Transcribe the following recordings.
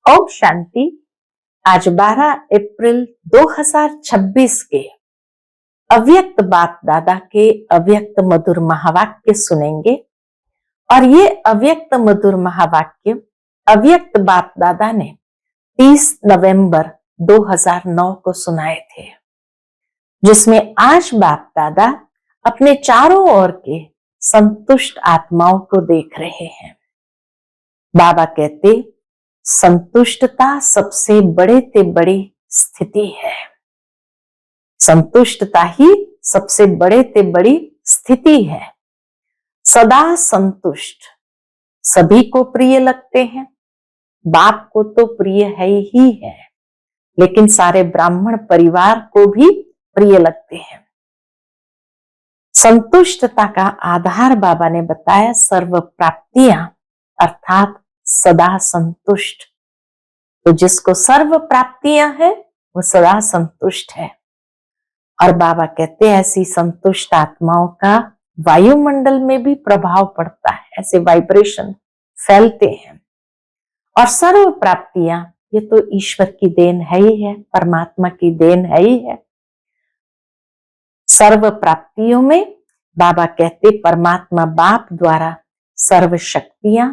ओम शांति। आज 12 अप्रैल 2026 के अव्यक्त बाप दादा के अव्यक्त मधुर महावाक्य सुनेंगे। और ये अव्यक्त मधुर महावाक्य अव्यक्त बाप दादा ने 30 नवंबर 2009 को सुनाए थे, जिसमें आज बाप दादा अपने चारों ओर के संतुष्ट आत्माओं को देख रहे हैं। बाबा कहते, संतुष्टता सबसे बड़े ते बड़ी स्थिति है। संतुष्टता ही सबसे बड़े ते बड़ी स्थिति है। सदा संतुष्ट सभी को प्रिय लगते हैं। बाप को तो प्रिय है ही है, लेकिन सारे ब्राह्मण परिवार को भी प्रिय लगते हैं। संतुष्टता का आधार बाबा ने बताया सर्व प्राप्तियां, अर्थात सदा संतुष्ट। तो जिसको सर्व प्राप्तियां है वो सदा संतुष्ट है। और बाबा कहते हैं ऐसी संतुष्ट आत्माओं का वायुमंडल में भी प्रभाव पड़ता है, ऐसे वाइब्रेशन फैलते हैं। और सर्व प्राप्तियां ये तो ईश्वर की देन है ही है, परमात्मा की देन है ही है। सर्व प्राप्तियों में बाबा कहते परमात्मा बाप द्वारा सर्व शक्तियां,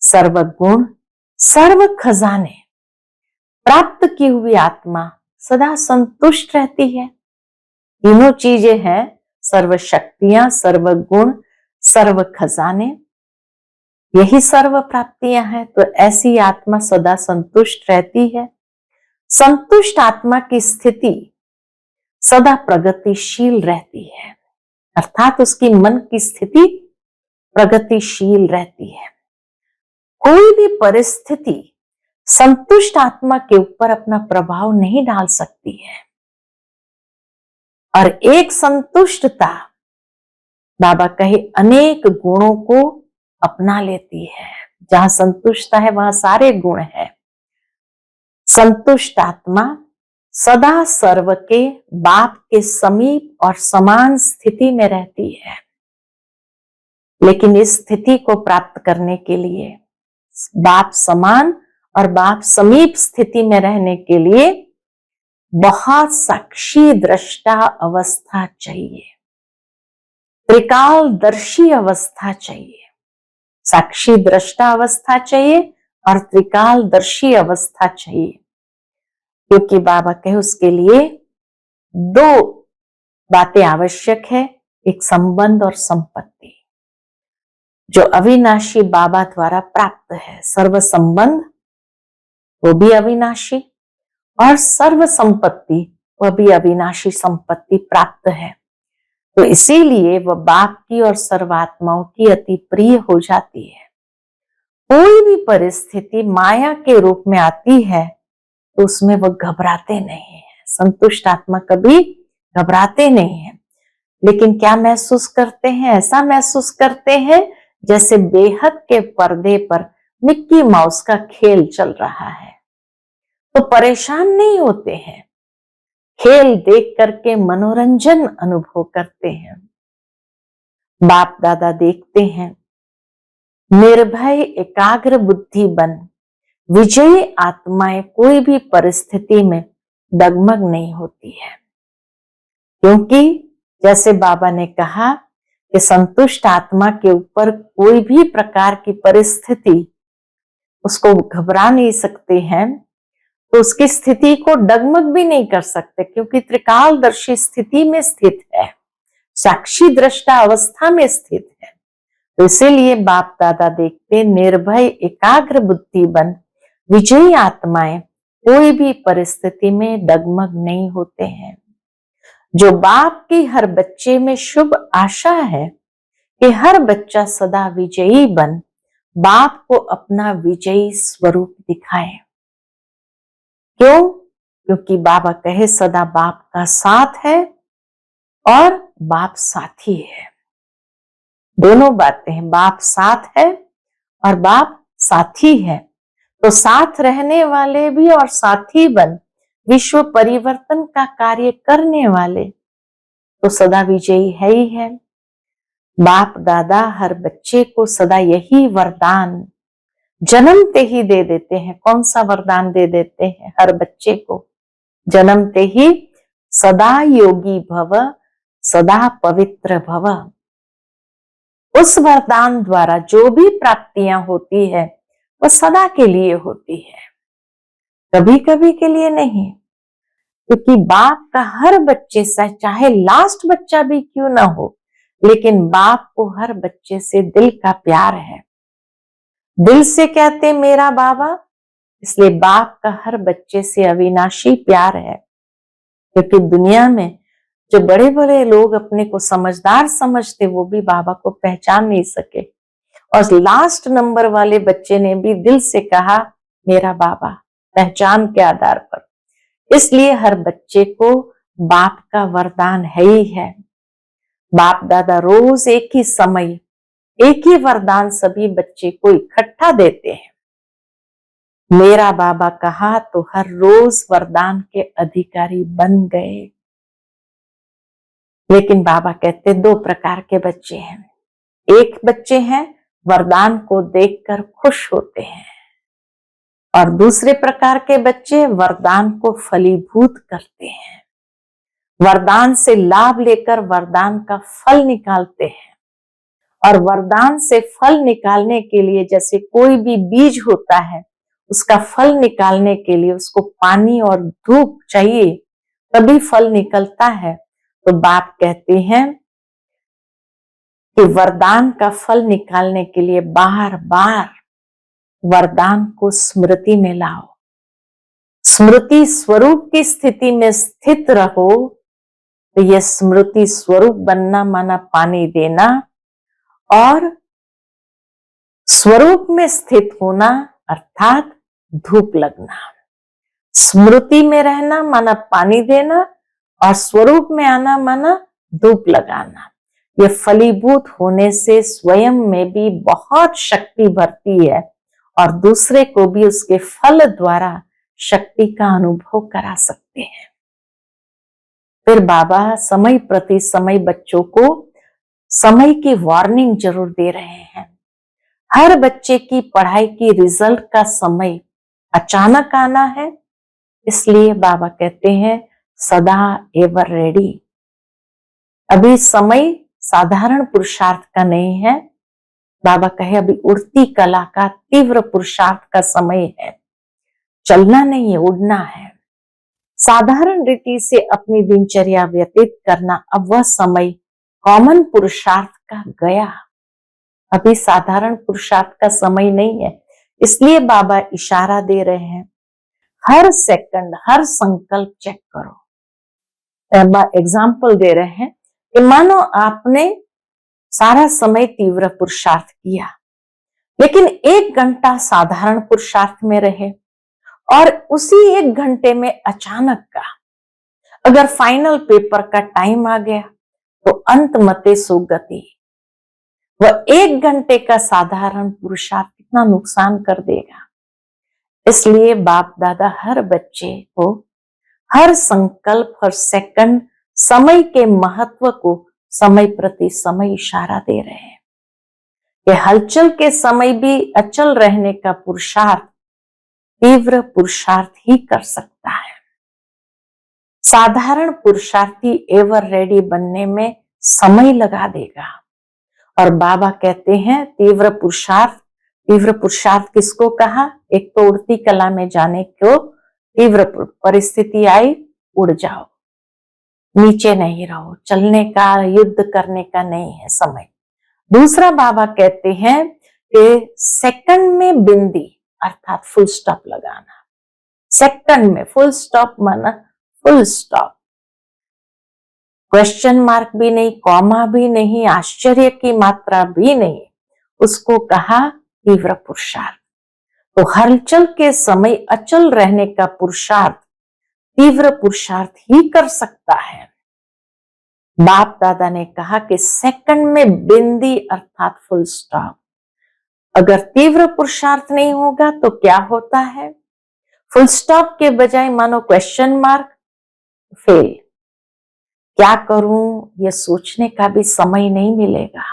सर्व गुण, सर्व खजाने प्राप्त की हुई आत्मा सदा संतुष्ट रहती है। तीनों चीजें हैं, सर्व शक्तियां, सर्व गुण, सर्व खजाने, यही सर्व प्राप्तियां हैं। तो ऐसी आत्मा सदा संतुष्ट रहती है। संतुष्ट आत्मा की स्थिति सदा प्रगतिशील रहती है, अर्थात उसकी मन की स्थिति प्रगतिशील रहती है। कोई भी परिस्थिति संतुष्ट आत्मा के ऊपर अपना प्रभाव नहीं डाल सकती है। और एक संतुष्टता बाबा कहे अनेक गुणों को अपना लेती है। जहां संतुष्टता है वहां सारे गुण है। संतुष्ट आत्मा सदा सर्व के बाप के समीप और समान स्थिति में रहती है। लेकिन इस स्थिति को प्राप्त करने के लिए बाप समान और बाप समीप स्थिति में रहने के लिए बहुत साक्षी दृष्टा अवस्था चाहिए, त्रिकालदर्शी अवस्था चाहिए। साक्षी दृष्टा अवस्था चाहिए और त्रिकालदर्शी अवस्था चाहिए, क्योंकि बाबा कहे उसके लिए दो बातें आवश्यक है, एक संबंध और संपत्ति, जो अविनाशी बाबा द्वारा प्राप्त है। सर्व संबंध वो भी अविनाशी और सर्व संपत्ति वह भी अविनाशी संपत्ति प्राप्त है। तो इसीलिए वह बाप की और सर्वात्माओं की अति प्रिय हो जाती है। कोई भी परिस्थिति माया के रूप में आती है तो उसमें वह घबराते नहीं है। संतुष्ट आत्मा कभी घबराते नहीं है। लेकिन क्या महसूस करते हैं? ऐसा महसूस करते हैं जैसे बेहद के पर्दे पर मिक्की माउस का खेल चल रहा है। तो परेशान नहीं होते हैं, खेल देख करके मनोरंजन अनुभव करते हैं। बाप दादा देखते हैं निर्भय एकाग्र बुद्धि बन विजयी आत्माएं कोई भी परिस्थिति में डगमग नहीं होती है। क्योंकि जैसे बाबा ने कहा कि संतुष्ट आत्मा के ऊपर कोई भी प्रकार की परिस्थिति उसको घबरा नहीं सकते हैं, तो उसकी स्थिति को डगमग भी नहीं कर सकते, क्योंकि त्रिकालदर्शी स्थिति में स्थित है, साक्षी दृष्टा अवस्था में स्थित है। तो इसीलिए बाप दादा देखते निर्भय एकाग्र बुद्धि बन विजयी आत्माएं कोई भी परिस्थिति में डगमग नहीं होते हैं। जो बाप की हर बच्चे में शुभ आशा है कि हर बच्चा सदा विजयी बन बाप को अपना विजयी स्वरूप दिखाए। क्यों? क्योंकि बाबा कहे सदा बाप का साथ है और बाप साथी है। दोनों बातें हैं, बाप साथ है और बाप साथी है। तो साथ रहने वाले भी और साथी बन विश्व परिवर्तन का कार्य करने वाले तो सदा विजयी है ही है। बाप दादा हर बच्चे को सदा यही वरदान जन्मते ही दे देते हैं। कौन सा वरदान दे देते हैं हर बच्चे को? जन्मते ही सदा योगी भव, सदा पवित्र भव। उस वरदान द्वारा जो भी प्राप्तियां होती है वह सदा के लिए होती है, कभी कभी के लिए नहीं। क्योंकि बाप का हर बच्चे से, चाहे लास्ट बच्चा भी क्यों ना हो, लेकिन बाप को हर बच्चे से दिल का प्यार है। दिल से कहते मेरा बाबा, इसलिए बाप का हर बच्चे से अविनाशी प्यार है। क्योंकि दुनिया में जो बड़े बड़े लोग अपने को समझदार समझते, वो भी बाबा को पहचान नहीं सके। और लास्ट नंबर वाले बच्चे ने भी दिल से कहा मेरा बाबा, पहचान के आधार पर। इसलिए हर बच्चे को बाप का वरदान है ही है। बाप दादा रोज एक ही समय, एक ही वरदान सभी बच्चे को इकट्ठा देते हैं। मेरा बाबा कहा तो हर रोज वरदान के अधिकारी बन गए। लेकिन बाबा कहते दो प्रकार के बच्चे हैं। एक बच्चे हैं वरदान को देखकर खुश होते हैं, और दूसरे प्रकार के बच्चे वरदान को फलीभूत करते हैं, वरदान से लाभ लेकर वरदान का फल निकालते हैं। और वरदान से फल निकालने के लिए, जैसे कोई भी बीज होता है, उसका फल निकालने के लिए उसको पानी और धूप चाहिए, तभी फल निकलता है। तो बाप कहते हैं कि वरदान का फल निकालने के लिए बार बार वरदान को स्मृति में लाओ। स्मृति स्वरूप की स्थिति में स्थित रहो। तो यह स्मृति स्वरूप बनना माना पानी देना, और स्वरूप में स्थित होना अर्थात धूप लगना। स्मृति में रहना माना पानी देना, और स्वरूप में आना माना धूप लगाना। ये फलीभूत होने से स्वयं में भी बहुत शक्ति भरती है, और दूसरे को भी उसके फल द्वारा शक्ति का अनुभव करा सकते हैं। फिर बाबा समय प्रति समय बच्चों को समय की वार्निंग जरूर दे रहे हैं। हर बच्चे की पढ़ाई की रिजल्ट का समय अचानक आना है, इसलिए बाबा कहते हैं सदा एवर रेडी। अभी समय साधारण पुरुषार्थ का नहीं है। बाबा कहे अभी उड़ती कला का, तीव्र पुरुषार्थ का समय है। चलना नहीं है, उड़ना है। साधारण रीति से अपनी दिनचर्या व्यतीत करना, अब वह समय कॉमन पुरुषार्थ का गया। अभी साधारण पुरुषार्थ का समय नहीं है। इसलिए बाबा इशारा दे रहे हैं, हर सेकंड, हर संकल्प चेक करो। एग्जाम्पल दे रहे हैं कि मानो आपने सारा समय तीव्र पुरुषार्थ किया, लेकिन 1 घंटा साधारण पुरुषार्थ में रहे, और उसी 1 घंटे में अचानक का अगर फाइनल पेपर का टाइम आ गया तो अंत मते सुगति। वह 1 घंटे का साधारण पुरुषार्थ कितना नुकसान कर देगा। इसलिए बाप दादा हर बच्चे को हर संकल्प, हर सेकंड समय के महत्व को समय प्रति समय इशारा दे रहे हैं कि हलचल के समय भी अचल रहने का पुरुषार्थ तीव्र पुरुषार्थ ही कर सकता है। साधारण पुरुषार्थी एवर रेडी बनने में समय लगा देगा। और बाबा कहते हैं तीव्र पुरुषार्थ किसको कहा? एक तो उड़ती कला में जाने को, तीव्र परिस्थिति आई उड़ जाओ, नीचे नहीं रहो, चलने का, युद्ध करने का नहीं है समय। दूसरा बाबा कहते हैं कि सेकंड में बिंदी अर्थात फुल स्टॉप लगाना। सेकंड में फुल स्टॉप माना फुल स्टॉप, क्वेश्चन मार्क भी नहीं, कॉमा भी नहीं, आश्चर्य की मात्रा भी नहीं, उसको कहा तीव्र पुरुषार्थ। तो हलचल के समय अचल रहने का पुरुषार्थ तीव्र पुरुषार्थ ही कर सकता है। बाप दादा ने कहा कि सेकंड में बिंदी अर्थात फुल स्टॉप। अगर तीव्र पुरुषार्थ नहीं होगा तो क्या होता है? फुल स्टॉप के बजाय मानो क्वेश्चन मार्क, फेल। क्या करूं ये सोचने का भी समय नहीं मिलेगा।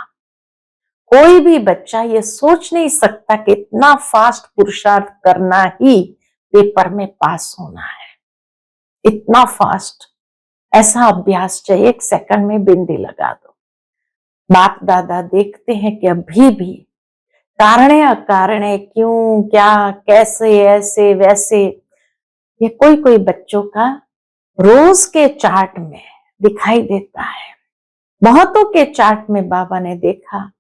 कोई भी बच्चा ये सोच नहीं सकता कि इतना फास्ट पुरुषार्थ करना ही पेपर में पास होना है। इतना फास्ट, ऐसा अभ्यास चाहिए, 1 सेकंड में बिंदी लगा दो। बाप दादा देखते हैं कि अभी भी कारणे अकारणे, क्यों, क्या, कैसे, ऐसे वैसे, ये कोई कोई बच्चों का रोज के चार्ट में दिखाई देता है। बहुतों के चार्ट में बाबा ने देखा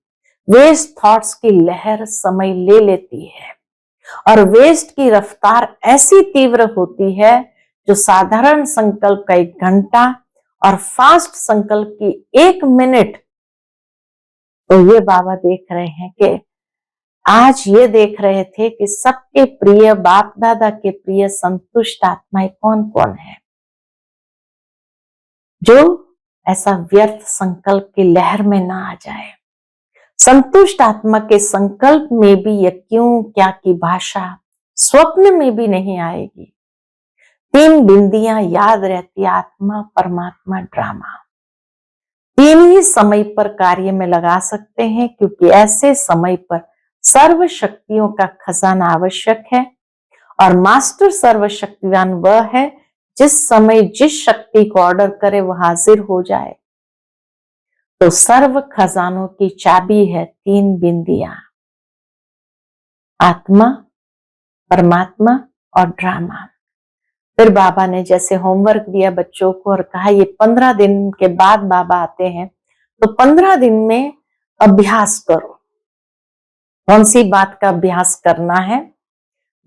वेस्ट थॉट्स की लहर समय ले लेती है और वेस्ट की रफ्तार ऐसी तीव्र होती है जो साधारण संकल्प का 1 घंटा और फास्ट संकल्प की 1 मिनट। तो ये बाबा देख रहे हैं कि आज ये देख रहे थे कि सबके प्रिय बाप दादा के प्रिय संतुष्ट आत्माएं कौन कौन है, जो ऐसा व्यर्थ संकल्प की लहर में ना आ जाए। संतुष्ट आत्मा के संकल्प में भी यह क्यों क्या की भाषा स्वप्न में भी नहीं आएगी। 3 बिंदियां याद रहती, आत्मा, परमात्मा, ड्रामा। 3 ही समय पर कार्य में लगा सकते हैं, क्योंकि ऐसे समय पर सर्व शक्तियों का खजाना आवश्यक है और मास्टर सर्वशक्तिवान वह है जिस समय जिस शक्ति को ऑर्डर करे वह हाजिर हो जाए। तो सर्व खजानों की चाबी है 3 बिंदियां, आत्मा, परमात्मा और ड्रामा। फिर बाबा ने जैसे होमवर्क दिया बच्चों को और कहा ये 15 दिन के बाद बाबा आते हैं, तो 15 दिन में अभ्यास करो। कौन सी बात का अभ्यास करना है?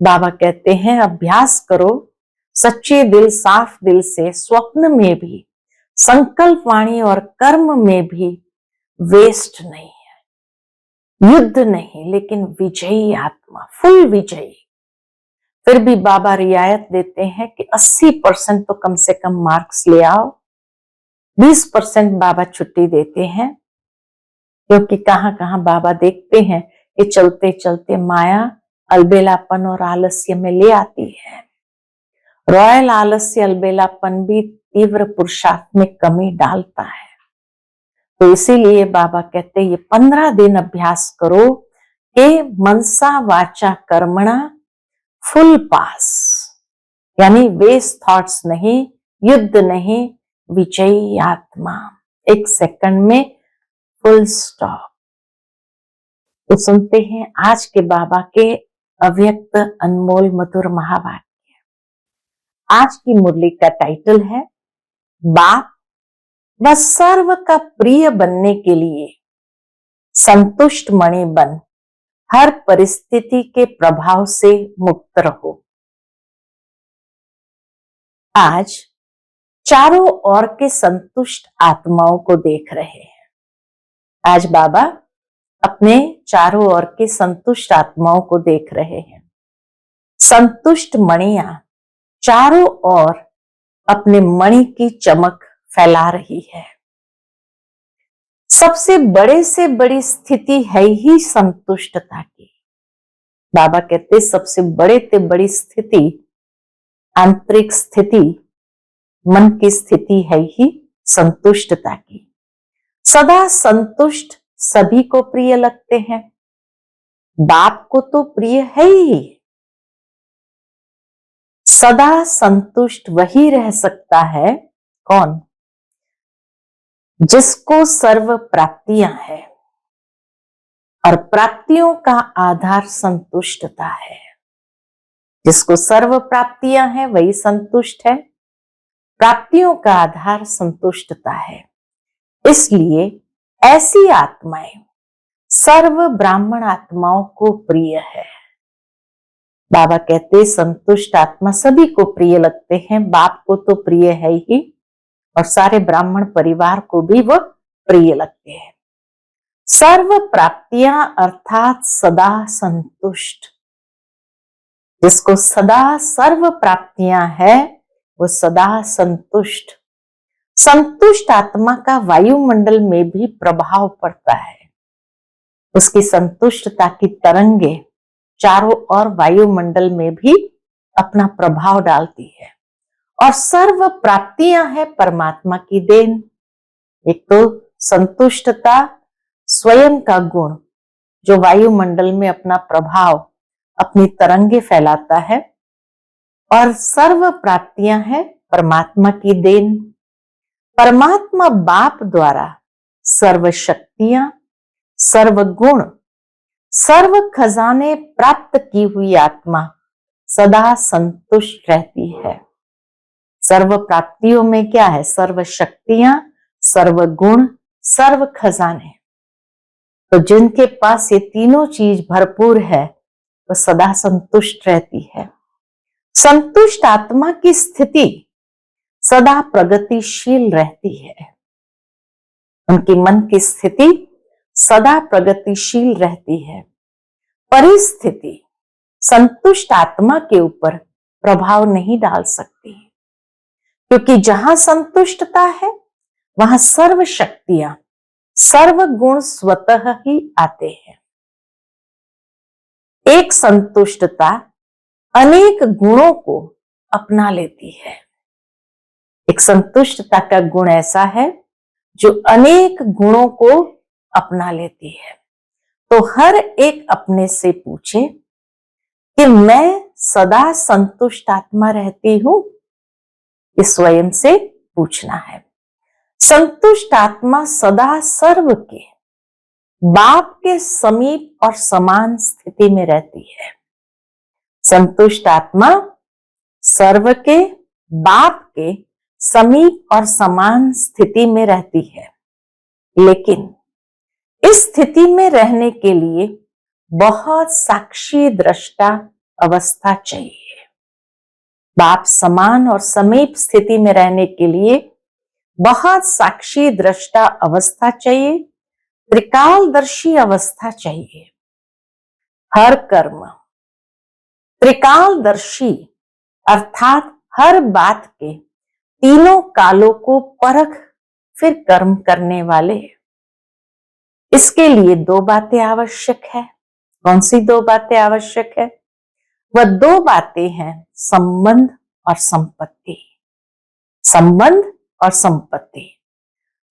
बाबा कहते हैं अभ्यास करो सच्चे दिल, साफ दिल से, स्वप्न में भी, संकल्प, वाणी और कर्म में भी वेस्ट नहीं है, युद्ध नहीं, लेकिन विजयी आत्मा, फुल विजयी। फिर भी बाबा रियायत देते हैं कि 80% तो कम से कम मार्क्स ले आओ। 20% बाबा छुट्टी देते हैं, क्योंकि कहां कहां बाबा देखते हैं कि चलते चलते माया अलबेलापन और आलस्य में ले आती है। रॉयल आलस्य अलबेलापन भी तीव्र पुरुषार्थ में कमी डालता है। तो इसीलिए बाबा कहते हैं ये 15 दिन अभ्यास करो कि मनसा वाचा कर्मणा फुल पास, यानी वेस्ट थॉट्स नहीं, युद्ध नहीं, विजयी आत्मा, 1 सेकंड में फुल स्टॉप। तो सुनते हैं आज के बाबा के अव्यक्त अनमोल मधुर महावाक्य। आज की मुरली का टाइटल है बाप व सर्व का प्रिय बनने के लिए संतुष्ट मणि बन हर परिस्थिति के प्रभाव से मुक्त रहो। आज चारों ओर के संतुष्ट आत्माओं को देख रहे हैं। आज बाबा अपने चारों ओर के संतुष्ट आत्माओं को देख रहे हैं। संतुष्ट मणियां चारों ओर अपने मणि की चमक फैला रही है। सबसे बड़े से बड़ी स्थिति है ही संतुष्टता की। बाबा कहते सबसे बड़े से बड़ी स्थिति, आंतरिक स्थिति, मन की स्थिति है ही संतुष्टता की। सदा संतुष्ट सभी को प्रिय लगते हैं, बाप को तो प्रिय है ही। सदा संतुष्ट वही रह सकता है, कौन? जिसको सर्व प्राप्तियां है और प्राप्तियों का आधार संतुष्टता है। जिसको सर्व प्राप्तियां हैं वही संतुष्ट है, प्राप्तियों का आधार संतुष्टता है। इसलिए ऐसी आत्माएं सर्व ब्राह्मण आत्माओं को प्रिय है। बाबा कहते संतुष्ट आत्मा सभी को प्रिय लगते हैं, बाप को तो प्रिय है ही और सारे ब्राह्मण परिवार को भी वह प्रिय लगते हैं। सर्व प्राप्तियां अर्थात सदा संतुष्ट। जिसको सदा सर्व प्राप्तियां है वो सदा संतुष्ट। संतुष्ट आत्मा का वायुमंडल में भी प्रभाव पड़ता है। उसकी संतुष्टता की तरंगे चारों ओर वायुमंडल में भी अपना प्रभाव डालती है और सर्व प्राप्तियां है परमात्मा की देन। एक तो संतुष्टता स्वयं का गुण, जो वायुमंडल में अपना प्रभाव, अपनी तरंगे फैलाता है, और सर्व प्राप्तियां हैं परमात्मा की देन। परमात्मा बाप द्वारा सर्व शक्तियां, सर्व गुण, सर्व खजाने प्राप्त की हुई आत्मा सदा संतुष्ट रहती है। सर्व प्राप्तियों में क्या है? सर्व शक्तियां, सर्व गुण, सर्व खजाने। तो जिनके पास ये तीनों चीज भरपूर है वो सदा संतुष्ट रहती है। संतुष्ट आत्मा की स्थिति सदा प्रगतिशील रहती है। उनकी मन की स्थिति सदा प्रगतिशील रहती है। परिस्थिति संतुष्ट आत्मा के ऊपर प्रभाव नहीं डाल सकती, क्योंकि जहां संतुष्टता है वहां सर्व शक्तियां, सर्व गुण स्वतः ही आते हैं। एक संतुष्टता अनेक गुणों को अपना लेती है। एक संतुष्टता का गुण ऐसा है जो अनेक गुणों को अपना लेती है। तो हर एक अपने से पूछे कि मैं सदा संतुष्ट आत्मा रहती हूं? ये स्वयं से पूछना है। संतुष्ट आत्मा सदा सर्व के बाप के समीप और समान स्थिति में रहती है। संतुष्ट आत्मा सर्व के बाप के समीप और समान स्थिति में रहती है, लेकिन इस स्थिति में रहने के लिए बहुत साक्षी दृष्टा अवस्था चाहिए। बाप समान और समीप स्थिति में रहने के लिए बहुत साक्षी दृष्टा अवस्था चाहिए, त्रिकालदर्शी अवस्था चाहिए। हर कर्म त्रिकालदर्शी अर्थात हर बात के तीनों कालों को परख फिर कर्म करने वाले। इसके लिए दो बातें आवश्यक है। कौन सी दो बातें आवश्यक है? वह दो बातें हैं संबंध और संपत्ति। संबंध और संपत्ति।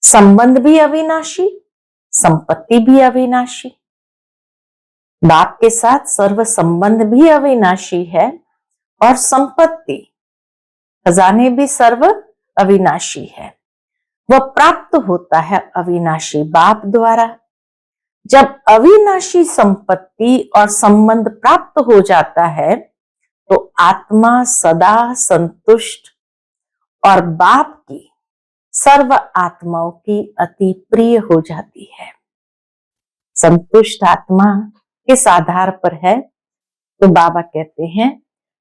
संबंध भी अविनाशी, संपत्ति भी अविनाशी। बाप के साथ सर्व संबंध भी अविनाशी है और संपत्ति, खजाने भी सर्व अविनाशी है। वह प्राप्त होता है अविनाशी बाप द्वारा। जब अविनाशी संपत्ति और संबंध प्राप्त हो जाता है तो आत्मा सदा संतुष्ट और बाप की सर्व आत्माओं की अति प्रिय हो जाती है। संतुष्ट आत्मा किस आधार पर है? तो बाबा कहते हैं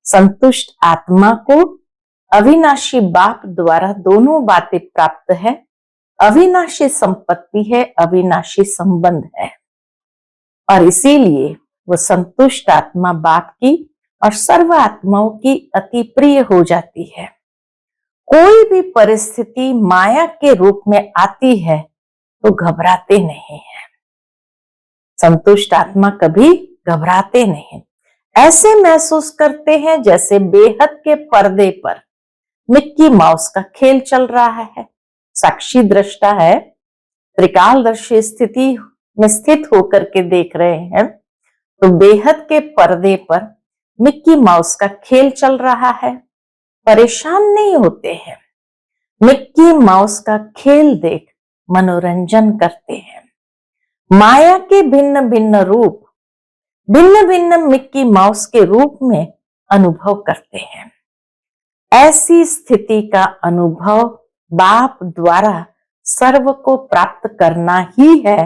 संतुष्ट आत्मा को अविनाशी बाप द्वारा दोनों बातें प्राप्त है। अविनाशी संपत्ति है, अविनाशी संबंध है, और इसीलिए वो संतुष्ट आत्मा बाप की और सर्व आत्माओं की अति प्रिय हो जाती है। कोई भी परिस्थिति माया के रूप में आती है तो घबराते नहीं है। संतुष्ट आत्मा कभी घबराते नहीं, ऐसे महसूस करते हैं जैसे बेहद के पर्दे पर मिक्की माउस का खेल चल रहा है। साक्षी दृष्टा है, त्रिकालदर्शी स्थिति में स्थित होकर के देख रहे हैं तो बेहद के पर्दे पर मिक्की माउस का खेल चल रहा है। परेशान नहीं होते हैं, मिक्की माउस का खेल देख मनोरंजन करते हैं। माया के भिन्न भिन्न रूप भिन्न भिन्न मिक्की माउस के रूप में अनुभव करते हैं। ऐसी स्थिति का अनुभव बाप द्वारा सर्व को प्राप्त करना ही है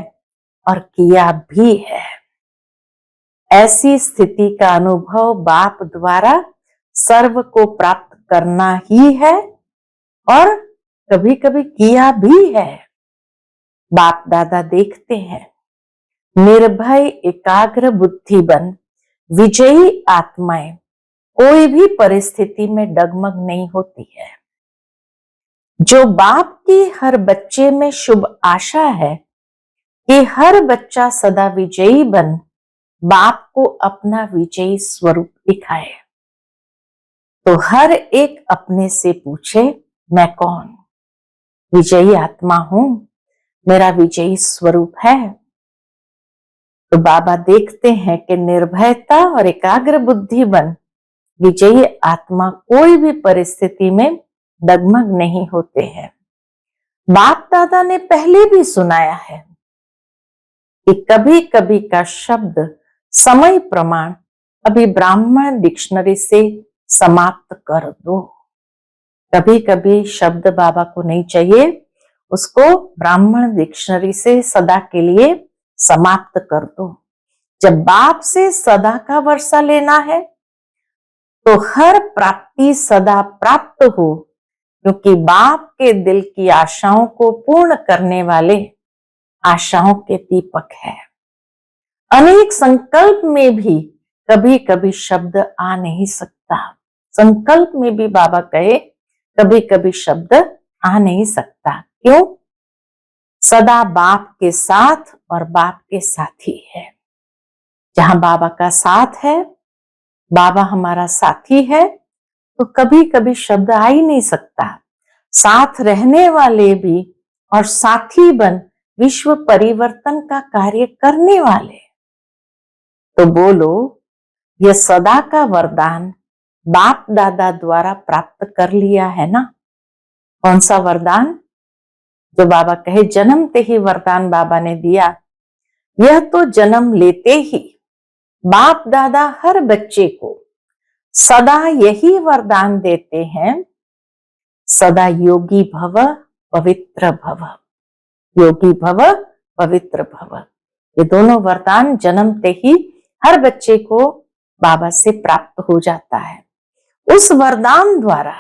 और किया भी है। ऐसी स्थिति का अनुभव बाप द्वारा सर्व को प्राप्त करना ही है और कभी कभी किया भी है। बाप दादा देखते हैं निर्भय एकाग्र बुद्धि बन विजयी आत्माएं कोई भी परिस्थिति में डगमग नहीं होती है। जो बाप की हर बच्चे में शुभ आशा है कि हर बच्चा सदा विजयी बन बाप को अपना विजयी स्वरूप दिखाए, तो हर एक अपने से पूछे मैं कौन? विजयी आत्मा हूं, मेरा विजयी स्वरूप है। तो बाबा देखते हैं कि निर्भयता और एकाग्र बुद्धि बन विजयी आत्मा कोई भी परिस्थिति में डगमग नहीं होते हैं। बाप दादा ने पहले भी सुनाया है कि कभी कभी का शब्द समय प्रमाण अभी ब्राह्मण डिक्शनरी से समाप्त कर दो। कभी कभी शब्द बाबा को नहीं चाहिए, उसको ब्राह्मण डिक्शनरी से सदा के लिए समाप्त कर दो। जब बाप से सदा का वर्षा लेना है तो हर प्राप्ति सदा प्राप्त हो, क्योंकि बाप के दिल की आशाओं को पूर्ण करने वाले आशाओं के दीपक है। अनेक संकल्प में भी कभी कभी शब्द आ नहीं सकता। संकल्प में भी बाबा कहे कभी कभी शब्द आ नहीं सकता। क्यों? सदा बाप के साथ और बाप के साथी है। जहां बाबा का साथ है, बाबा हमारा साथी है, तो कभी कभी शब्द आ ही नहीं सकता। साथ रहने वाले भी और साथी बन विश्व परिवर्तन का कार्य करने वाले। तो बोलो, यह सदा का वरदान बाप दादा द्वारा प्राप्त कर लिया है ना। कौन सा वरदान? जो बाबा कहे जन्मते ही वरदान बाबा ने दिया। यह तो जन्म लेते ही बाप दादा हर बच्चे को सदा यही वरदान देते हैं, सदा योगी भव पवित्र भव। योगी भव पवित्र भव, ये दोनों वरदान जन्मते ही हर बच्चे को बाबा से प्राप्त हो जाता है। उस वरदान द्वारा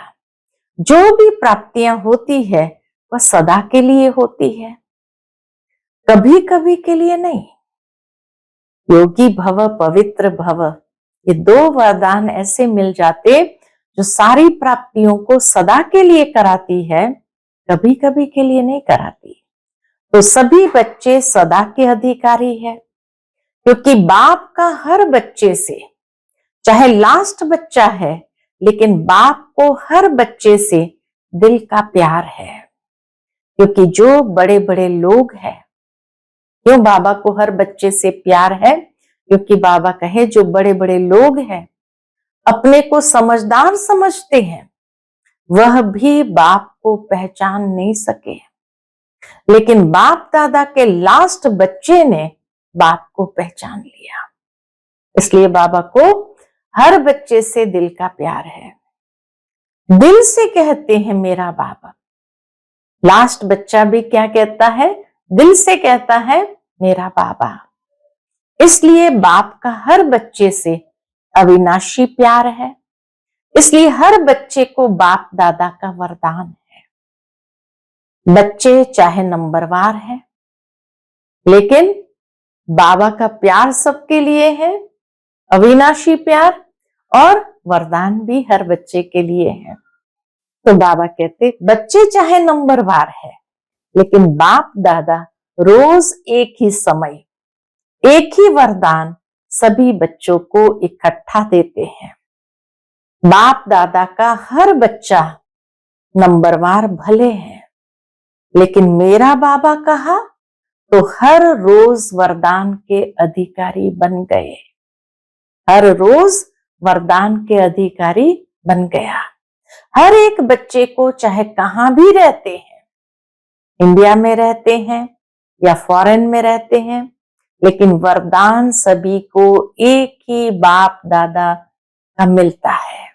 जो भी प्राप्तियां होती है वह सदा के लिए होती है, कभी कभी के लिए नहीं। योगी भव पवित्र भव, ये दो वरदान ऐसे मिल जाते जो सारी प्राप्तियों को सदा के लिए कराती है, कभी कभी के लिए नहीं कराती। तो सभी बच्चे सदा के अधिकारी है, क्योंकि बाप का हर बच्चे से, चाहे लास्ट बच्चा है, लेकिन बाप को हर बच्चे से दिल का प्यार है। क्योंकि जो बड़े बड़े लोग हैं, क्यों बाबा को हर बच्चे से प्यार है? क्योंकि बाबा कहे जो बड़े बड़े लोग हैं, अपने को समझदार समझते हैं, वह भी बाप को पहचान नहीं सके, लेकिन बाप दादा के लास्ट बच्चे ने बाप को पहचान लिया। इसलिए बाबा को हर बच्चे से दिल का प्यार है। दिल से कहते हैं मेरा बाबा। लास्ट बच्चा भी क्या कहता है? दिल से कहता है मेरा बाबा। इसलिए बाप का हर बच्चे से अविनाशी प्यार है। इसलिए हर बच्चे को बाप दादा का वरदान है। बच्चे चाहे नंबरवार है, लेकिन बाबा का प्यार सबके लिए है, अविनाशी प्यार, और वरदान भी हर बच्चे के लिए है। तो बाबा कहते बच्चे चाहे नंबरवार है, लेकिन बाप दादा रोज एक ही समय एक ही वरदान सभी बच्चों को इकट्ठा देते हैं। बाप दादा का हर बच्चा नंबरवार भले है, लेकिन मेरा बाबा कहा तो हर रोज वरदान के अधिकारी बन गए। हर रोज वरदान के अधिकारी बन गया। हर एक बच्चे को, चाहे कहां भी रहते हैं, इंडिया में रहते हैं या फॉरेन में रहते हैं, लेकिन वरदान सभी को एक ही बाप दादा का मिलता है।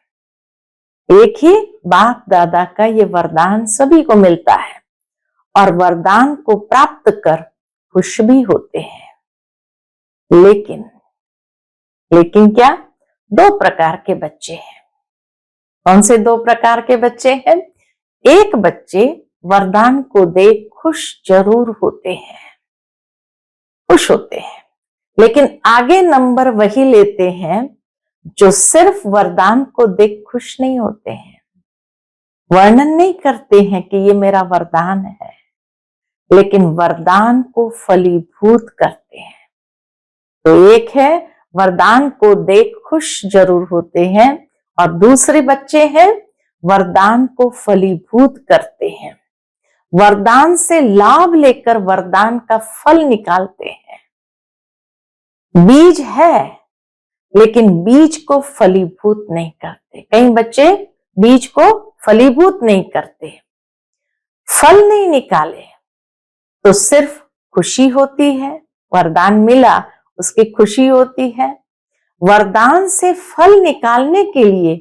एक ही बाप दादा का ये वरदान सभी को मिलता है, और वरदान को प्राप्त कर खुश भी होते हैं। लेकिन क्या? दो प्रकार के बच्चे हैं। कौन से दो प्रकार के बच्चे हैं? एक बच्चे वरदान को देख खुश जरूर होते हैं, खुश होते हैं, लेकिन आगे नंबर वही लेते हैं जो सिर्फ वरदान को देख खुश नहीं होते हैं, वर्णन नहीं करते हैं कि ये मेरा वरदान है, लेकिन वरदान को फलीभूत करते हैं। तो एक है वरदान को देख खुश जरूर होते हैं, और दूसरे बच्चे हैं वरदान को फलीभूत करते हैं, वरदान से लाभ लेकर वरदान का फल निकालते हैं। बीज है लेकिन बीज को फलीभूत नहीं करते। कई बच्चे बीज को फलीभूत नहीं करते, फल नहीं निकाले तो सिर्फ खुशी होती है, वरदान मिला उसकी खुशी होती है। वरदान से फल निकालने के लिए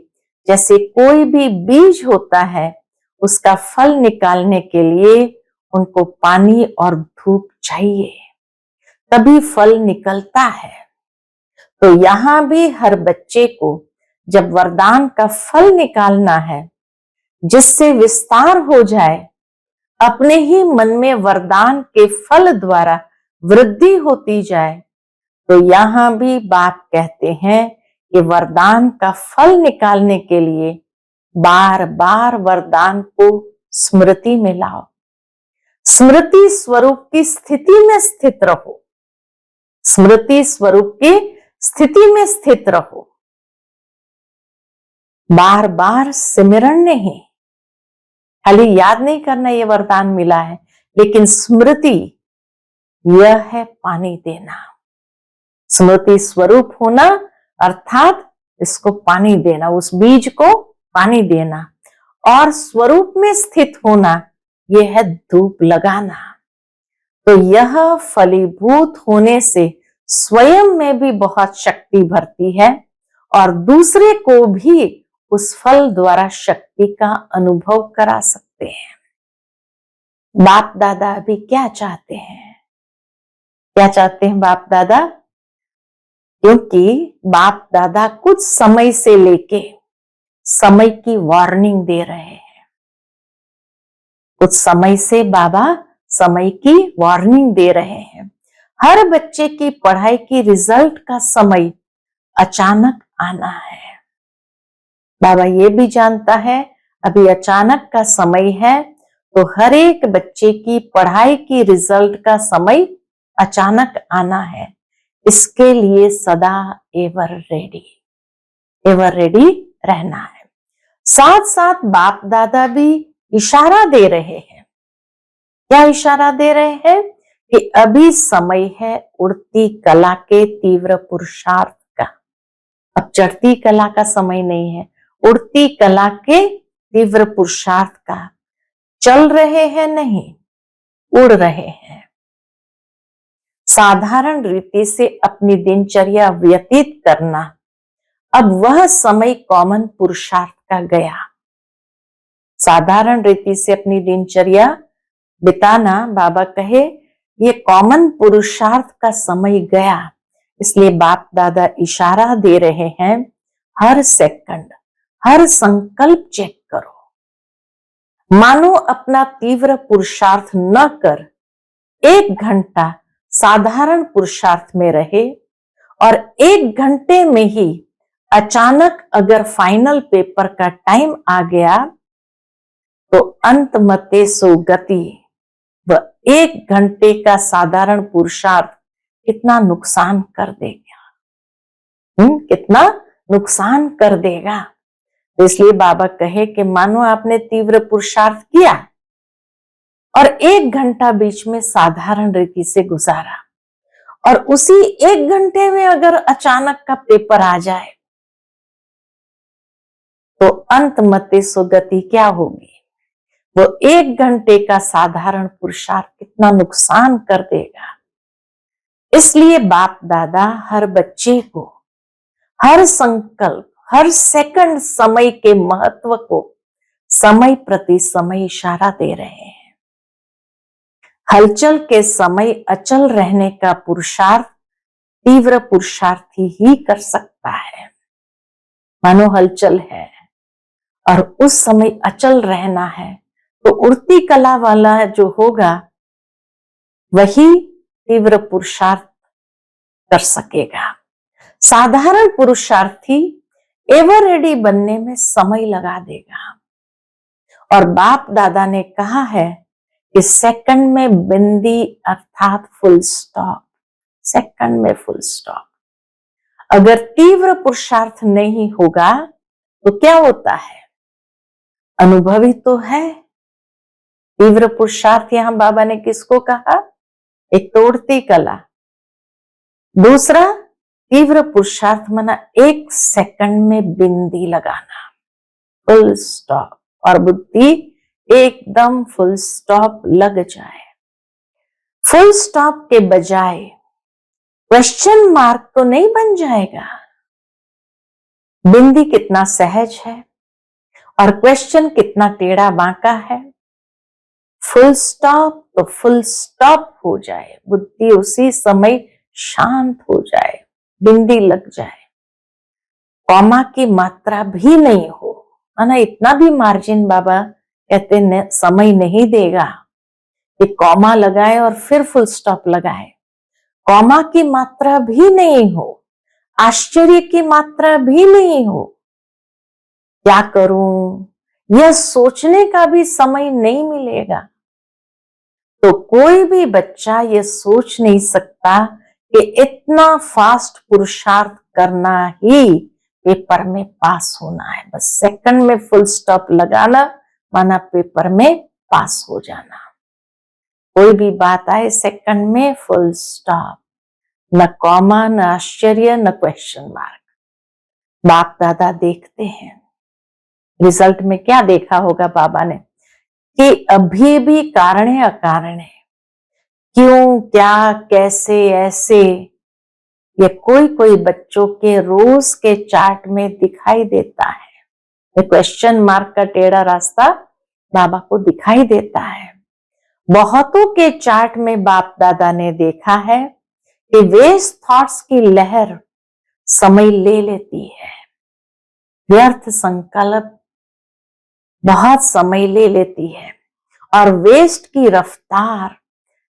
जैसे कोई भी बीज होता है, उसका फल निकालने के लिए उनको पानी और धूप चाहिए, तभी फल निकलता है। तो यहां भी हर बच्चे को जब वरदान का फल निकालना है, जिससे विस्तार हो जाए, अपने ही मन में वरदान के फल द्वारा वृद्धि होती जाए, तो यहां भी बाप कहते हैं कि वरदान का फल निकालने के लिए बार बार वरदान को स्मृति में लाओ, स्मृति स्वरूप की स्थिति में स्थित रहो, स्मृति स्वरूप की स्थिति में स्थित रहो। बार बार सिमरण नहीं, खाली याद नहीं करना ये वरदान मिला है, लेकिन स्मृति यह है पानी देना, स्मृति स्वरूप होना अर्थात इसको पानी देना, उस बीज को पानी देना। और स्वरूप में स्थित होना यह है धूप लगाना। तो यह फलीभूत होने से स्वयं में भी बहुत शक्ति भरती है और दूसरे को भी उस फल द्वारा शक्ति का अनुभव करा सकते हैं। बाप दादा अभी क्या चाहते हैं? क्या चाहते हैं बाप दादा? क्योंकि बाप दादा कुछ समय से लेके समय की वार्निंग दे रहे हैं। कुछ समय से बाबा समय की वार्निंग दे रहे हैं। हर बच्चे की पढ़ाई की रिजल्ट का समय अचानक आना है। बाबा ये भी जानता है अभी अचानक का समय है, तो हर एक बच्चे की पढ़ाई की रिजल्ट का समय अचानक आना है। इसके लिए सदा एवर रेडी रहना है। साथ साथ बाप दादा भी इशारा दे रहे हैं। क्या इशारा दे रहे हैं? कि अभी समय है उड़ती कला के तीव्र पुरुषार्थ का। अब चढ़ती कला का समय नहीं है, उड़ती कला के तीव्र पुरुषार्थ का। चल रहे हैं नहीं, उड़ रहे हैं। साधारण रीति से अपनी दिनचर्या व्यतीत करना, अब वह समय कॉमन पुरुषार्थ का गया। साधारण रीति से अपनी दिनचर्या बिताना, बाबा कहे ये कॉमन पुरुषार्थ का समय गया। इसलिए बाप दादा इशारा दे रहे हैं, हर सेकंड हर संकल्प चेक करो। मानो अपना तीव्र पुरुषार्थ न कर 1 घंटा साधारण पुरुषार्थ में रहे और 1 घंटे में ही अचानक अगर फाइनल पेपर का टाइम आ गया तो अंत मते सो गति, वह 1 घंटे का साधारण पुरुषार्थ कितना नुकसान कर देगा, कितना नुकसान कर देगा। तो इसलिए बाबा कहे कि मानो आपने तीव्र पुरुषार्थ किया और 1 घंटा बीच में साधारण रीति से गुजारा और उसी 1 घंटे में अगर अचानक का पेपर आ जाए तो अंत मते सो गति क्या होगी? वो 1 घंटे का साधारण पुरुषार्थ कितना नुकसान कर देगा। इसलिए बाप दादा हर बच्चे को हर संकल्प, हर सेकंड समय के महत्व को समय प्रति समय इशारा दे रहे हैं। हलचल के समय अचल रहने का पुरुषार्थ तीव्र पुरुषार्थी ही कर सकता है। मानो हलचल है और उस समय अचल रहना है, तो उड़ती कला वाला जो होगा वही तीव्र पुरुषार्थ कर सकेगा। साधारण पुरुषार्थी एवर रेडी बनने में समय लगा देगा। और बाप दादा ने कहा है कि सेकंड में बिंदी अर्थात फुल स्टॉप, सेकंड में फुल स्टॉप। अगर तीव्र पुरुषार्थ नहीं होगा तो क्या होता है? अनुभवी तो है तीव्र पुरुषार्थ। यहां बाबा ने किसको कहा? एक तो उड़ती कला, दूसरा तीव्र पुरुषार्थ माना 1 सेकंड में बिंदी लगाना, फुल स्टॉप, और बुद्धि एकदम फुल स्टॉप लग जाए। फुल स्टॉप के बजाय क्वेश्चन मार्क तो नहीं बन जाएगा। बिंदी कितना सहज है और क्वेश्चन कितना टेढ़ा बांका है। फुल स्टॉप तो फुल स्टॉप हो जाए, बुद्धि उसी समय शांत हो जाए, बिंदी लग जाए, कॉमा की मात्रा भी नहीं हो, है ना। इतना भी मार्जिन बाबा कहते समय नहीं देगा कि कॉमा लगाए और फिर फुल स्टॉप लगाए। कॉमा की मात्रा भी नहीं हो, आश्चर्य की मात्रा भी नहीं हो। क्या करूं, यह सोचने का भी समय नहीं मिलेगा। तो कोई भी बच्चा ये सोच नहीं सकता कि इतना फास्ट पुरुषार्थ करना ही पेपर में पास होना है। बस सेकंड में फुल स्टॉप लगाना माना पेपर में पास हो जाना। कोई भी बात आए सेकंड में फुल स्टॉप, न कॉमा, न आश्चर्य, न क्वेश्चन मार्क। बाप दादा देखते हैं रिजल्ट में क्या देखा होगा बाबा ने कि अभी भी कारण है अकारण है, क्यों, क्या, कैसे, ऐसे, ये कोई कोई बच्चों के रोज के चार्ट में दिखाई देता है। ये क्वेश्चन मार्क का टेढ़ा रास्ता बाबा को दिखाई देता है। बहुतों के चार्ट में बाप दादा ने देखा है कि वेस्ट थॉट्स की लहर समय ले लेती है, व्यर्थ संकल्प बहुत समय ले लेती है, और वेस्ट की रफ्तार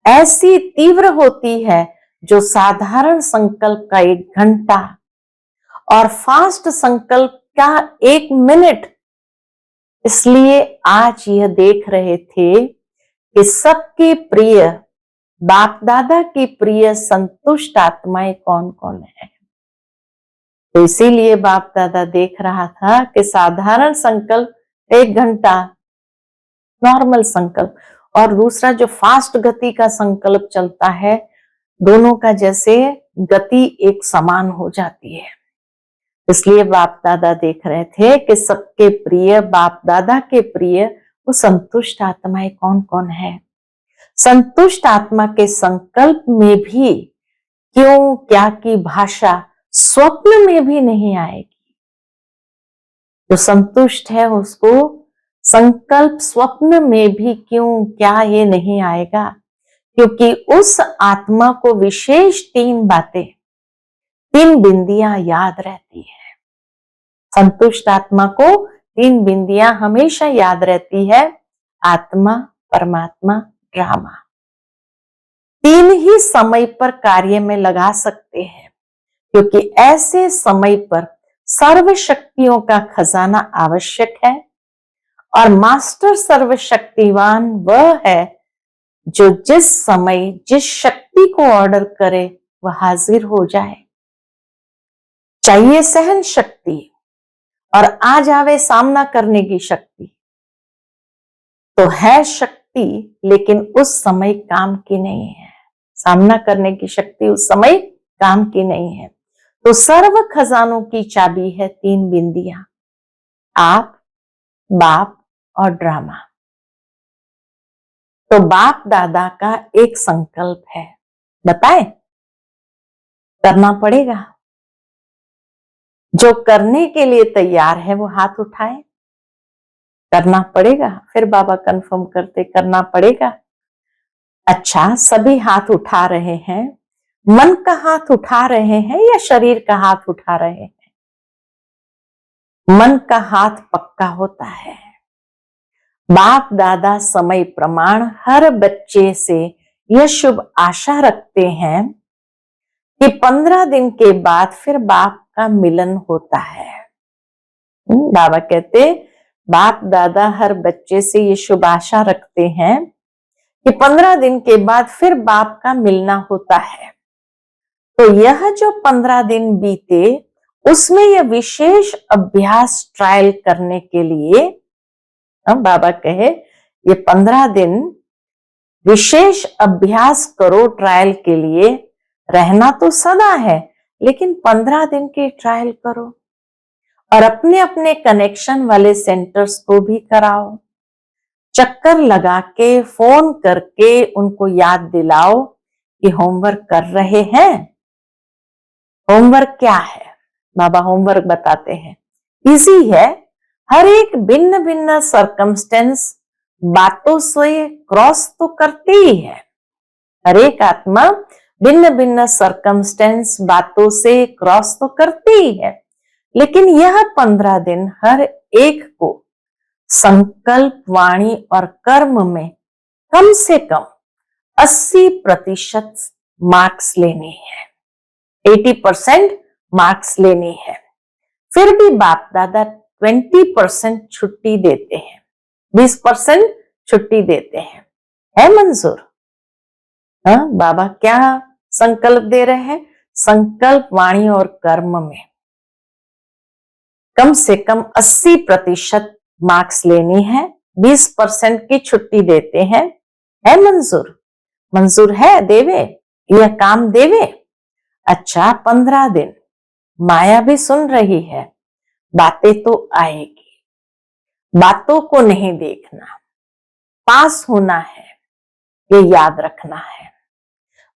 ऐसी तीव्र होती है जो साधारण संकल्प का 1 घंटा और फास्ट संकल्प का 1 मिनट। इसलिए आज यह देख रहे थे कि सबके प्रिय बाप दादा की प्रिय संतुष्ट आत्माएं कौन कौन है। तो इसीलिए बाप दादा देख रहा था कि साधारण संकल्प 1 घंटा नॉर्मल संकल्प, और दूसरा जो फास्ट गति का संकल्प चलता है, दोनों का जैसे गति एक समान हो जाती है। इसलिए बाप दादा देख रहे थे कि सबके प्रिय बाप दादा के प्रिय वो संतुष्ट आत्माएं कौन कौन है। संतुष्ट आत्मा के संकल्प में भी क्यों क्या की भाषा स्वप्न में भी नहीं आएगी। जो संतुष्ट है उसको संकल्प स्वप्न में भी क्यों क्या ये नहीं आएगा, क्योंकि उस आत्मा को विशेष 3 बातें, 3 बिंदियां याद रहती है। संतुष्ट आत्मा को 3 बिंदियां हमेशा याद रहती है, आत्मा, परमात्मा, ड्रामा। 3 ही समय पर कार्य में लगा सकते हैं, क्योंकि ऐसे समय पर सर्व शक्तियों का खजाना आवश्यक है, और मास्टर सर्वशक्तिवान वह है जो जिस समय जिस शक्ति को ऑर्डर करे वह हाजिर हो जाए। चाहिए सहन शक्ति और आ जावे सामना करने की शक्ति, तो है शक्ति लेकिन उस समय काम की नहीं है। सामना करने की शक्ति उस समय काम की नहीं है। तो सर्व खजानों की चाबी है 3 बिंदियां, आप, बाप और ड्रामा। तो बाप दादा का एक संकल्प है, बताए करना पड़ेगा। जो करने के लिए तैयार है वो हाथ उठाए। करना पड़ेगा, फिर बाबा कंफर्म करते करना पड़ेगा। अच्छा, सभी हाथ उठा रहे हैं, मन का हाथ उठा रहे हैं या शरीर का हाथ उठा रहे हैं? मन का हाथ पक्का होता है। बाप दादा समय प्रमाण हर बच्चे से यह शुभ आशा रखते हैं कि 15 दिन के बाद फिर बाप का मिलन होता है। बाबा कहते बाप दादा हर बच्चे से ये शुभ आशा रखते हैं कि 15 दिन के बाद फिर बाप का मिलना होता है। तो यह जो 15 दिन बीते उसमें यह विशेष अभ्यास ट्रायल करने के लिए बाबा कहे ये 15 दिन विशेष अभ्यास करो ट्रायल के लिए। रहना तो सदा है लेकिन 15 दिन की ट्रायल करो और अपने अपने कनेक्शन वाले सेंटर्स को भी कराओ। चक्कर लगा के, फोन करके उनको याद दिलाओ कि होमवर्क कर रहे हैं। होमवर्क क्या है? बाबा होमवर्क बताते हैं, इजी है। हर एक भिन्न भिन्न सर्कमस्टेंस बातों से क्रॉस तो करती ही है। हर एक आत्मा भिन्न भिन्न सर्कमस्टेंस बातों से क्रॉस तो करती ही है, लेकिन यह 15 दिन हर एक को संकल्प, वाणी और कर्म में कम से कम 80% मार्क्स लेने हैं, 80% मार्क्स लेनी है। फिर भी बाप दादा 20% छुट्टी देते हैं, 20% छुट्टी देते हैं। है मंजूर? हाँ, बाबा क्या संकल्प दे रहे हैं? संकल्प, वाणी और कर्म में कम से कम 80% मार्क्स लेनी है, 20% की छुट्टी देते हैं। है मंजूर? मंजूर है? देवे यह काम देवे? अच्छा, 15 दिन माया भी सुन रही है, बातें तो आएगी, बातों को नहीं देखना, पास होना है, ये याद रखना है।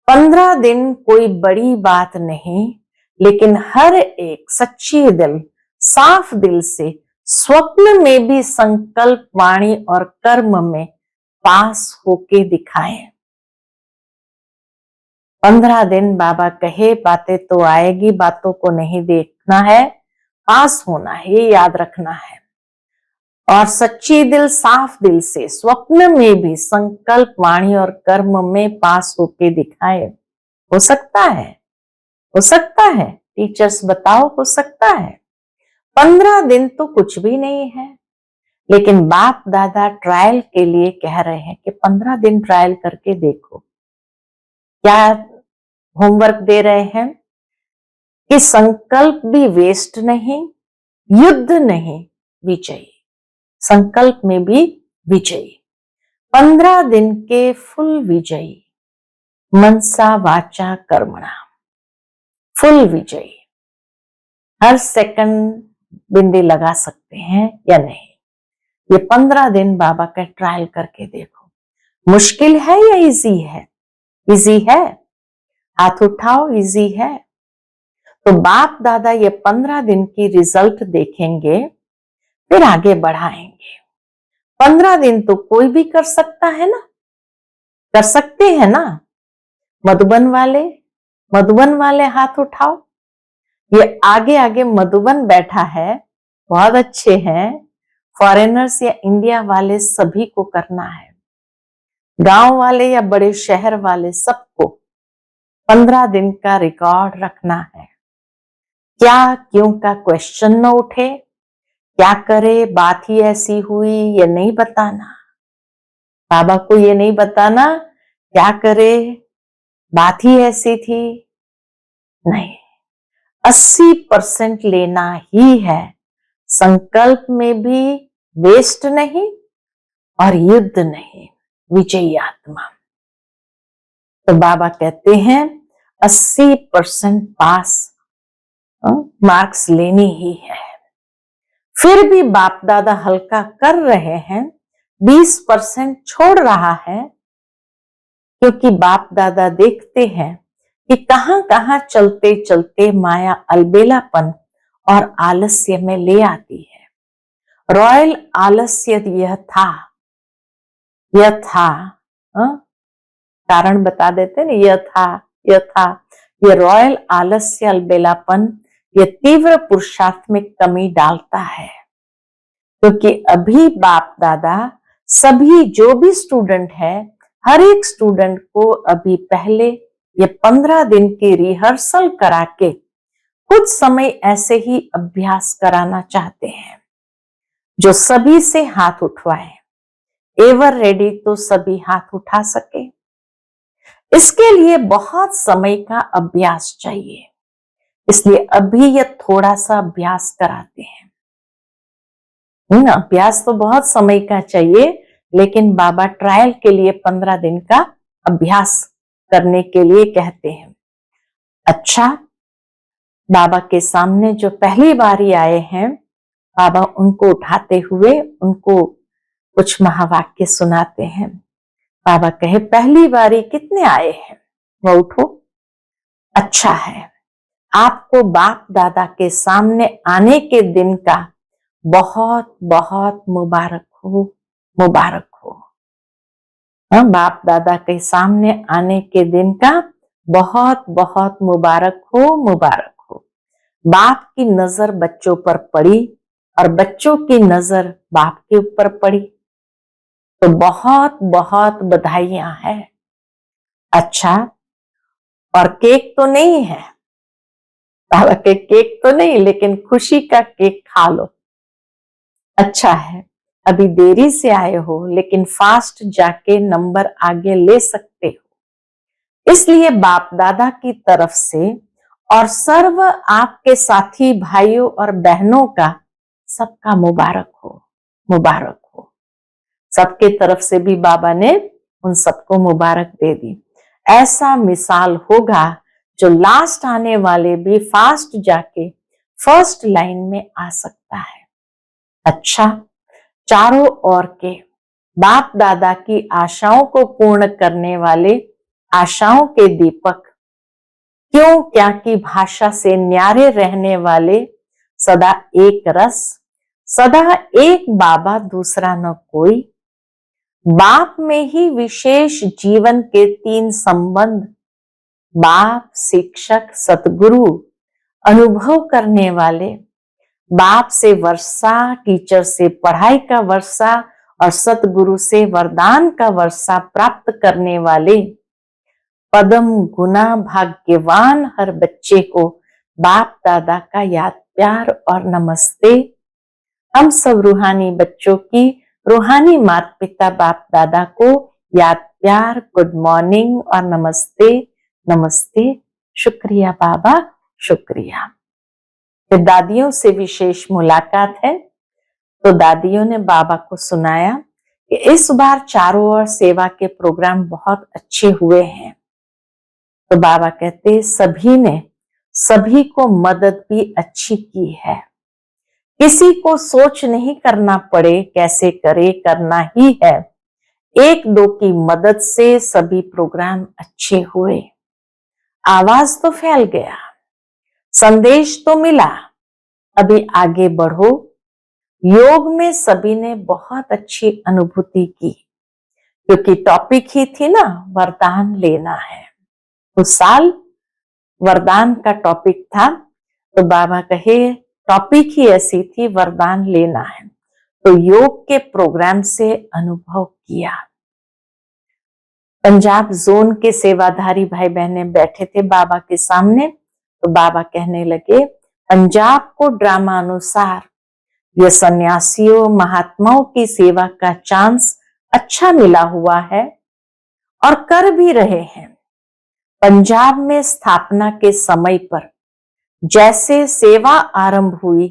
15 दिन कोई बड़ी बात नहीं, लेकिन हर एक सच्ची दिल, साफ दिल से स्वप्न में भी संकल्प, वाणी और कर्म में पास होके दिखाएं। 15 दिन बाबा कहे बातें तो आएगी, बातों को नहीं देखना है, पास होना है, ये याद रखना है। और सच्ची दिल, साफ दिल से स्वप्न में भी संकल्प, वाणी और कर्म में पास होके दिखाए। हो सकता है? हो सकता है? टीचर्स बताओ, हो सकता है? 15 दिन तो कुछ भी नहीं है, लेकिन बाप दादा ट्रायल के लिए कह रहे हैं कि 15 दिन ट्रायल करके देखो। क्या होमवर्क दे रहे हैं कि संकल्प भी वेस्ट नहीं, युद्ध नहीं, विजयी। संकल्प में भी विजयी, 15 दिन के फुल विजयी, मनसा वाचा कर्मणा, फुल विजयी। हर सेकंड बिंदी लगा सकते हैं या नहीं, ये 15 दिन बाबा का ट्रायल करके देखो। मुश्किल है या इजी है? इजी है, हाथ उठाओ, इजी है। तो बाप दादा ये 15 दिन की रिजल्ट देखेंगे, फिर आगे बढ़ाएंगे। 15 दिन तो कोई भी कर सकता है ना, कर सकते हैं ना। मधुबन वाले हाथ उठाओ। ये आगे आगे मधुबन बैठा है, बहुत अच्छे हैं। फॉरेनर्स या इंडिया वाले सभी को करना है, गांव वाले या बड़े शहर वाले सबको 15 दिन का रिकॉर्ड रखना है। क्या क्यों का क्वेश्चन न उठे, क्या करे, बात ही ऐसी हुई, ये नहीं बताना। बाबा को ये नहीं बताना क्या करे, बात ही ऐसी थी, नहीं। 80% लेना ही है, संकल्प में भी वेस्ट नहीं और युद्ध नहीं, विजयी आत्मा। तो बाबा कहते हैं 80% पास मार्क्स लेनी ही है। फिर भी बाप दादा हल्का कर रहे हैं, 20% छोड़ रहा है, क्योंकि बाप दादा देखते हैं कि कहां कहां चलते चलते माया अलबेलापन और आलस्य में ले आती है। रॉयल आलस्य यह था, कारण बता देते ना, यह रॉयल आलस्य, अलबेलापन, यह तीव्र पुरुषार्थ में कमी डालता है। क्योंकि अभी बाप दादा सभी जो भी स्टूडेंट है, हर एक स्टूडेंट को अभी पहले ये 15 दिन की रिहर्सल करा के कुछ समय ऐसे ही अभ्यास कराना चाहते हैं, जो सभी से हाथ उठवाए। एवर रेडी तो सभी हाथ उठा सके। इसके लिए बहुत समय का अभ्यास चाहिए, इसलिए अभी ये थोड़ा सा अभ्यास कराते हैं। अभ्यास तो बहुत समय का चाहिए, लेकिन बाबा ट्रायल के लिए 15 दिन का अभ्यास करने के लिए कहते हैं। अच्छा, बाबा के सामने जो पहली बारी आए हैं, बाबा उनको उठाते हुए उनको कुछ महावाक्य सुनाते हैं। बाबा कहे, पहली बारी कितने आए हैं? वह उठो। अच्छा है, आपको बाप दादा के सामने आने के दिन का बहुत बहुत मुबारक हो, मुबारक हो। बाप दादा के सामने आने के दिन का बहुत बहुत मुबारक हो, मुबारक हो। बाप की नजर बच्चों पर पड़ी और बच्चों की नजर बाप के ऊपर पड़ी, तो बहुत बहुत बधाइयां हैं। अच्छा, और केक तो नहीं है, बाबा के केक तो नहीं, लेकिन खुशी का केक खा लो। अच्छा है, अभी देरी से आए हो, लेकिन फास्ट जाके नंबर आगे ले सकते हो। इसलिए बाप दादा की तरफ से और सर्व आपके साथी भाइयों और बहनों का सबका मुबारक हो, मुबारक हो। सबके तरफ से भी बाबा ने उन सबको मुबारक दे दी। ऐसा मिसाल होगा जो लास्ट आने वाले भी फास्ट जाके फर्स्ट लाइन में आ सकता है। अच्छा, चारों ओर के बाप दादा की आशाओं को पूर्ण करने वाले आशाओं के दीपक, क्यों क्या की भाषा से न्यारे रहने वाले, सदा एक रस, सदा एक बाबा दूसरा न कोई, बाप में ही विशेष जीवन के 3 संबंध, बाप शिक्षक सतगुरु अनुभव करने वाले, बाप से वर्षा, टीचर से पढ़ाई का वर्षा और सतगुरु से वरदान का वर्षा प्राप्त करने वाले, पदम गुना भाग्यवान हर बच्चे को बाप दादा का याद प्यार और नमस्ते। हम सब रूहानी बच्चों की रूहानी माता पिता बाप दादा को याद प्यार, गुड मॉर्निंग और नमस्ते, नमस्ते। शुक्रिया बाबा, शुक्रिया। फिर दादियों से विशेष मुलाकात है, तो दादियों ने बाबा को सुनाया कि इस बार चारों ओर सेवा के प्रोग्राम बहुत अच्छे हुए हैं। तो बाबा कहते, सभी ने सभी को मदद भी अच्छी की है, किसी को सोच नहीं करना पड़े कैसे करे, करना ही है। एक दो की मदद से सभी प्रोग्राम अच्छे हुए, आवाज तो फैल गया, संदेश तो मिला, अभी आगे बढ़ो। योग में सभी ने बहुत अच्छी अनुभूति की, क्योंकि टॉपिक ही थी ना, वरदान लेना है। उस साल वरदान का टॉपिक था, तो बाबा कहे टॉपिक ही ऐसी थी, वरदान लेना है। तो योग के प्रोग्राम से अनुभव किया। पंजाब जोन के सेवाधारी भाई बहने बैठे थे बाबा के सामने, तो बाबा कहने लगे, पंजाब को ड्रामा अनुसार यह सन्यासियों महात्माओं की सेवा का चांस अच्छा मिला हुआ है और कर भी रहे हैं। पंजाब में स्थापना के समय पर जैसे सेवा आरंभ हुई,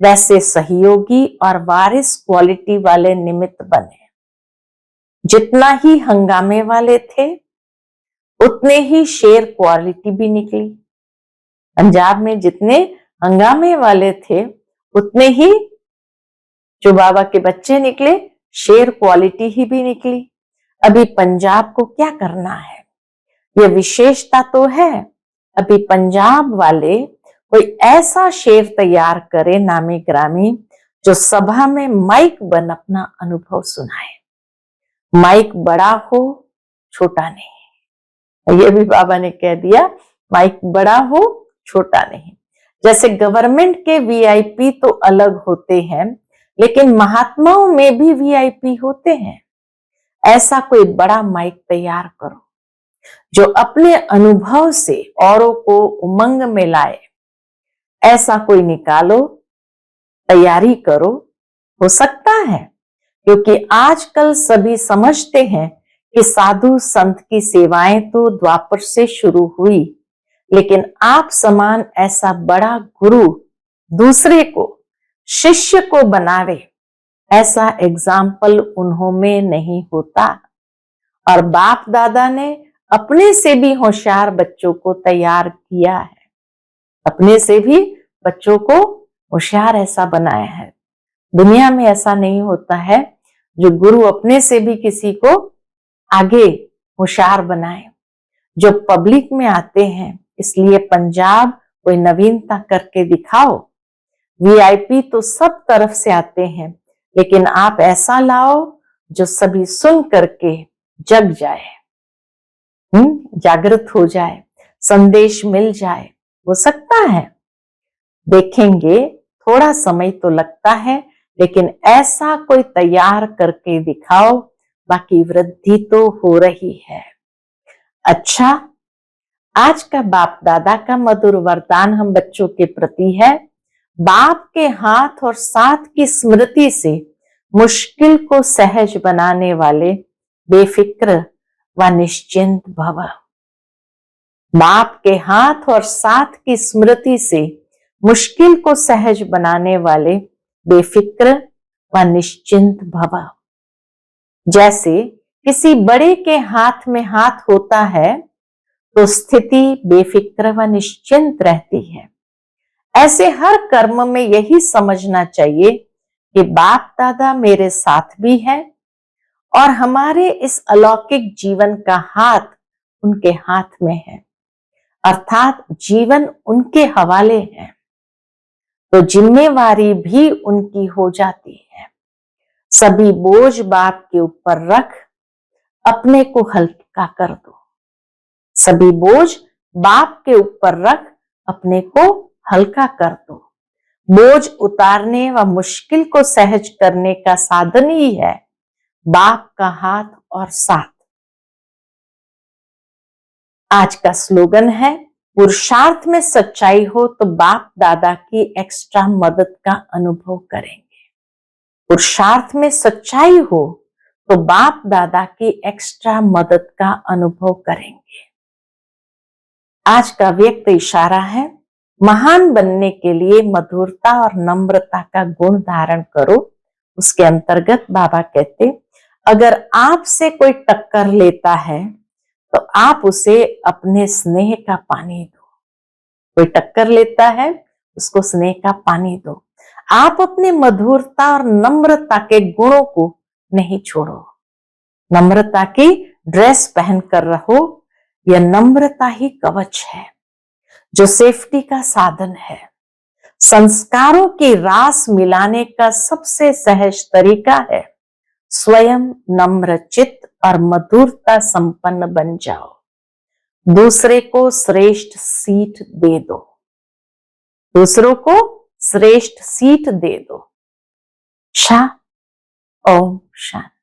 वैसे सहयोगी और वारिस क्वालिटी वाले निमित्त बने। जितना ही हंगामे वाले थे, उतने ही शेर क्वालिटी भी निकली। पंजाब में जितने हंगामे वाले थे, उतने ही जो बाबा के बच्चे निकले, शेर क्वालिटी ही भी निकली। अभी पंजाब को क्या करना है, यह विशेषता तो है। अभी पंजाब वाले कोई ऐसा शेर तैयार करे नामी ग्रामी, जो सभा में माइक बन अपना अनुभव सुनाए। माइक बड़ा हो, छोटा नहीं। ये भी बाबा ने कह दिया, माइक बड़ा हो, छोटा नहीं। जैसे गवर्नमेंट के वीआईपी तो अलग होते हैं, लेकिन महात्माओं में भी वीआईपी होते हैं। ऐसा कोई बड़ा माइक तैयार करो, जो अपने अनुभव से औरों को उमंग में लाए। ऐसा कोई निकालो, तैयारी करो। हो सकता है, क्योंकि आजकल सभी समझते हैं कि साधु संत की सेवाएं तो द्वापर से शुरू हुई, लेकिन आप समान ऐसा बड़ा गुरु दूसरे को, शिष्य को बनावे, ऐसा एग्जाम्पल उन्हों में नहीं होता। और बाप दादा ने अपने से भी होशियार बच्चों को तैयार किया है। अपने से भी बच्चों को होशियार ऐसा बनाया है। दुनिया में ऐसा नहीं होता है जो गुरु अपने से भी किसी को आगे होशियार बनाए। जो पब्लिक में आते हैं, इसलिए पंजाब कोई नवीनता करके दिखाओ। वीआईपी तो सब तरफ से आते हैं, लेकिन आप ऐसा लाओ जो सभी सुन करके जग जाए, जागृत हो जाए, संदेश मिल जाए। हो सकता है, देखेंगे, थोड़ा समय तो लगता है, लेकिन ऐसा कोई तैयार करके दिखाओ, बाकी वृद्धि तो हो रही है। अच्छा, आज का बाप दादा का मधुर वरदान हम बच्चों के प्रति है, बाप के हाथ और साथ की स्मृति से मुश्किल को सहज बनाने वाले बेफिक्र व निश्चिंत भव। बाप के हाथ और साथ की स्मृति से मुश्किल को सहज बनाने वाले बेफिक्र व निश्चिंत भव। जैसे किसी बड़े के हाथ में हाथ होता है तो स्थिति बेफिक्र व निश्चिंत रहती है। ऐसे हर कर्म में यही समझना चाहिए कि बाप दादा मेरे साथ भी है और हमारे इस अलौकिक जीवन का हाथ उनके हाथ में है, अर्थात जीवन उनके हवाले है, तो जिम्मेवारी भी उनकी हो जाती है। सभी बोझ बाप के ऊपर रख अपने को हल्का कर दो। सभी बोझ बाप के ऊपर रख अपने को हल्का कर दो। बोझ उतारने व मुश्किल को सहज करने का साधन ही है बाप का हाथ और साथ। आज का स्लोगन है, पुरुषार्थ में सच्चाई हो तो बाप दादा की एक्स्ट्रा मदद का अनुभव करेंगे। पुरुषार्थ में सच्चाई हो तो बाप दादा की एक्स्ट्रा मदद का अनुभव करेंगे। आज का व्यक्त इशारा है, महान बनने के लिए मधुरता और नम्रता का गुण धारण करो। उसके अंतर्गत बाबा कहते, अगर आपसे कोई टक्कर लेता है तो आप उसे अपने स्नेह का पानी दो। कोई टक्कर लेता है, उसको स्नेह का पानी दो। आप अपने मधुरता और नम्रता के गुणों को नहीं छोड़ो। नम्रता की ड्रेस पहनकर रहो। यह नम्रता ही कवच है जो सेफ्टी का साधन है। संस्कारों की रास मिलाने का सबसे सहज तरीका है, स्वयं नम्र चित्त और मधुरता संपन्न बन जाओ। दूसरे को श्रेष्ठ सीट दे दो। दूसरों को श्रेष्ठ सीट दे दो। ओम शांति।